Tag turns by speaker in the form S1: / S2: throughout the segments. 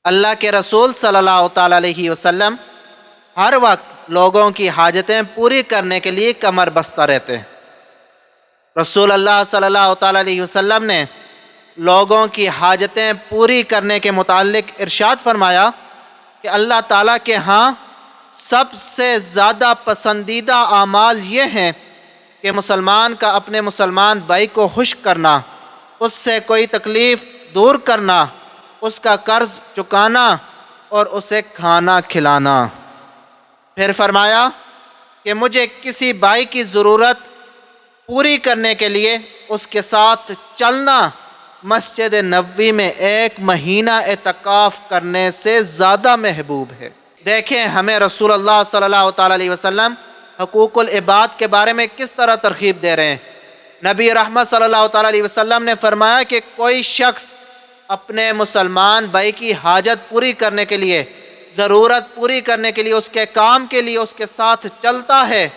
S1: اللہ کے رسول صلی اللہ تعالیٰ علیہ وسلم ہر وقت لوگوں کی حاجتیں پوری کرنے کے لیے کمر بستہ رہتے ہیں۔ رسول اللہ صلی اللہ تعالیٰ علیہ وسلم نے لوگوں کی حاجتیں پوری کرنے کے متعلق ارشاد فرمایا کہ اللہ تعالیٰ کے ہاں سب سے زیادہ پسندیدہ اعمال یہ ہیں کہ مسلمان کا اپنے مسلمان بھائی کو خوش کرنا، اس سے کوئی تکلیف دور کرنا، اس کا قرض چکانا اور اسے کھانا کھلانا۔ پھر فرمایا کہ مجھے کسی بھائی کی ضرورت پوری کرنے کے لیے اس کے ساتھ چلنا مسجد نبوی میں 1 مہینہ اعتکاف کرنے سے زیادہ محبوب ہے۔ دیکھیں ہمیں رسول اللہ صلی اللہ تعالیٰ علیہ وسلم حقوق العباد کے بارے میں کس طرح ترغیب دے رہے ہیں۔ نبی رحمت صلی اللہ تعالیٰ علیہ وسلم نے فرمایا کہ کوئی شخص اپنے مسلمان بھائی کی حاجت پوری کرنے کے لیے، ضرورت پوری کرنے کے لیے، اس کے کام کے لیے اس کے ساتھ چلتا ہے،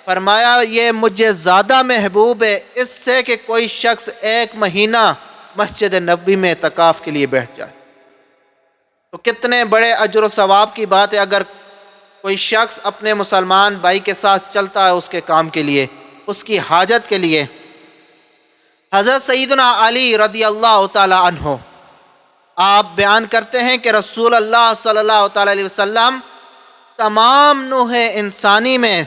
S1: فرمایا یہ مجھے زیادہ محبوب ہے اس سے کہ کوئی شخص 1 مہینہ مسجد نبوی میں اعتکاف کے لیے بیٹھ جائے۔ تو کتنے بڑے اجر و ثواب کی بات ہے اگر کوئی شخص اپنے مسلمان بھائی کے ساتھ چلتا ہے اس کے کام کے لیے، اس کی حاجت کے لیے۔ حضرت سیدنا علی رضی اللہ تعالی عنہ آپ بیان کرتے ہیں کہ رسول اللہ صلی اللہ تعالی علیہ وسلم تمام نوع انسانی میں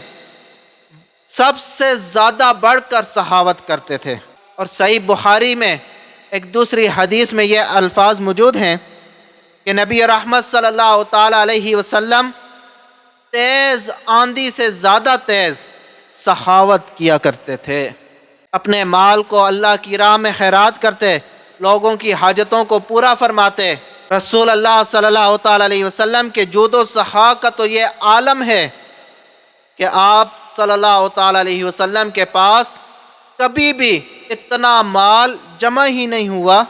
S1: سب سے زیادہ بڑھ کر سخاوت کرتے تھے، اور صحیح بخاری میں ایک دوسری حدیث میں یہ الفاظ موجود ہیں کہ نبی رحمت صلی اللہ تعالی علیہ وسلم تیز آندھی سے زیادہ تیز سخاوت کیا کرتے تھے، اپنے مال کو اللہ کی راہ میں خیرات کرتے، لوگوں کی حاجتوں کو پورا فرماتے۔ رسول اللہ صلی اللہ تعالی علیہ وسلم کے جود و سخا کا تو یہ عالم ہے کہ آپ صلی اللہ تعالی علیہ وسلم کے پاس کبھی بھی اتنا مال جمع ہی نہیں ہوا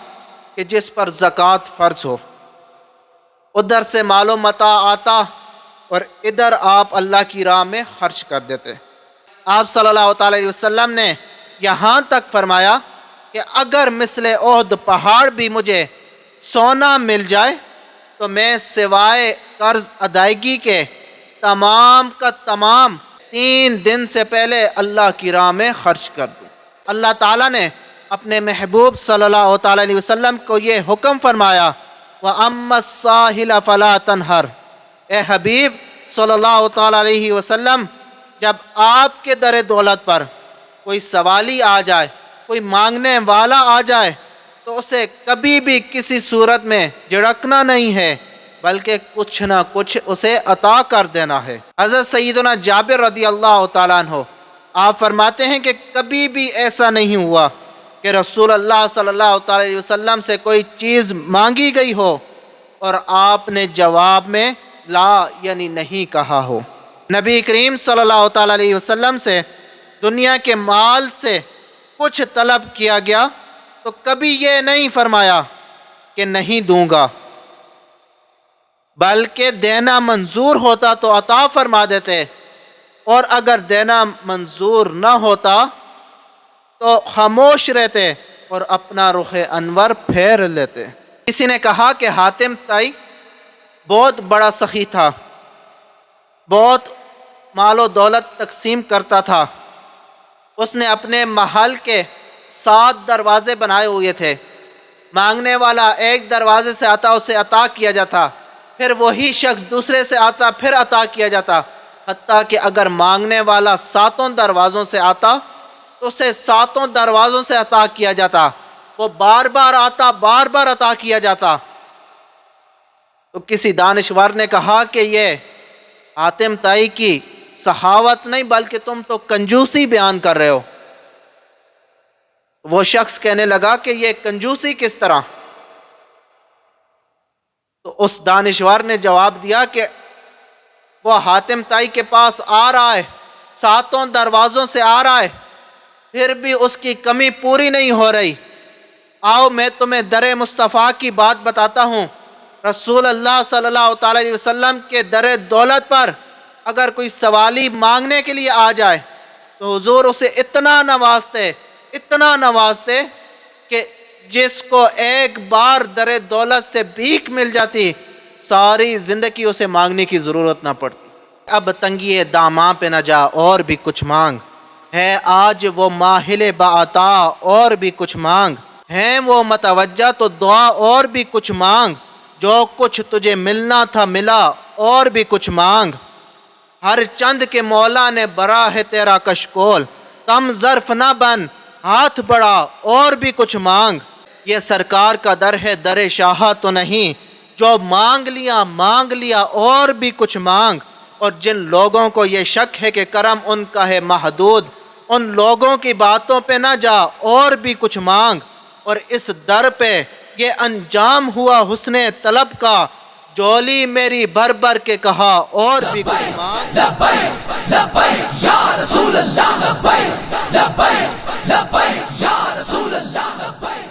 S1: کہ جس پر زکوٰۃ فرض ہو۔ ادھر سے مال و متاع آتا اور ادھر آپ اللہ کی راہ میں خرچ کر دیتے۔ آپ صلی اللہ تعالی علیہ وسلم نے یہاں تک فرمایا کہ اگر مثل احد پہاڑ بھی مجھے سونا مل جائے تو میں سوائے قرض ادائیگی کے تمام کا تمام 3 دن سے پہلے اللہ کی راہ میں خرچ کر دوں۔ اللہ تعالیٰ نے اپنے محبوب صلی اللہ تعالی علیہ وسلم کو یہ حکم فرمایا وَأَمَّا السَّائِلَ فَلَا تَنْهَرْ، اے حبیب صلی اللہ تعالی علیہ وسلم، جب آپ کے در دولت پر کوئی سوالی آ جائے، کوئی مانگنے والا آ جائے تو اسے کبھی بھی کسی صورت میں جھڑکنا نہیں ہے بلکہ کچھ نہ کچھ اسے عطا کر دینا ہے۔ حضرت سیدنا جابر رضی اللہ تعالیٰ عنہ آپ فرماتے ہیں کہ کبھی بھی ایسا نہیں ہوا کہ رسول اللہ صلی اللہ تعالی علیہ وسلم سے کوئی چیز مانگی گئی ہو اور آپ نے جواب میں لا یعنی نہیں کہا ہو۔ نبی کریم صلی اللہ تعالی علیہ وسلم سے دنیا کے مال سے کچھ طلب کیا گیا تو کبھی یہ نہیں فرمایا کہ نہیں دوں گا، بلکہ دینا منظور ہوتا تو عطا فرما دیتے، اور اگر دینا منظور نہ ہوتا تو خاموش رہتے اور اپنا رخ انور پھیر لیتے۔ کسی نے کہا کہ حاتم طائی بہت بڑا سخی تھا، بہت مال و دولت تقسیم کرتا تھا، اس نے اپنے محل کے 7 دروازے بنائے ہوئے تھے، مانگنے والا ایک دروازے سے آتا اسے عطا کیا جاتا، پھر وہی شخص دوسرے سے آتا پھر عطا کیا جاتا، حتیٰ کہ اگر مانگنے والا 7 دروازوں سے آتا تو اسے 7 دروازوں سے عطا کیا جاتا، وہ بار بار آتا بار بار عطا کیا جاتا۔ تو کسی دانشور نے کہا کہ یہ حاتم طائی کی سخاوت نہیں بلکہ تم تو کنجوسی بیان کر رہے ہو۔ وہ شخص کہنے لگا کہ یہ کنجوسی کس طرح؟ تو اس دانشور نے جواب دیا کہ وہ حاتم طائی کے پاس آ رہا ہے، 7 دروازوں سے آ رہا ہے، پھر بھی اس کی کمی پوری نہیں ہو رہی۔ آؤ میں تمہیں در مصطفیٰ کی بات بتاتا ہوں۔ رسول اللہ صلی اللہ تعالی علیہ وسلم کے در دولت پر اگر کوئی سوالی مانگنے کے لیے آ جائے تو حضور اسے اتنا نوازتے کہ جس کو ایک بار در دولت سے بھیک مل جاتی ساری زندگی اسے مانگنے کی ضرورت نہ پڑتی۔ اب تنگی داماں پہ نہ جا اور بھی کچھ مانگ، ہے آج وہ ماہل بعطا اور بھی کچھ مانگ، ہیں وہ متوجہ تو دعا اور بھی کچھ مانگ، جو کچھ تجھے ملنا تھا ملا اور بھی کچھ مانگ، ہر چند کے مولا نے برا ہے تیرا کشکول، کم ظرف نہ بن ہاتھ بڑھا اور بھی کچھ مانگ، یہ سرکار کا در ہے در شاہ تو نہیں، جو مانگ لیا اور بھی کچھ مانگ۔ اور جن لوگوں کو یہ شک ہے کہ کرم ان کا ہے محدود، ان لوگوں کی باتوں پہ نہ جا اور بھی کچھ مانگ، اور اس در پہ یہ انجام ہوا حسن طلب کا، جولی میری بھر بھر کے کہا اور بھی کچھ مانگ۔
S2: لبیک لبیک یا رسول اللہ، لبیک لبیک لبیک یا رسول اللہ، لبیک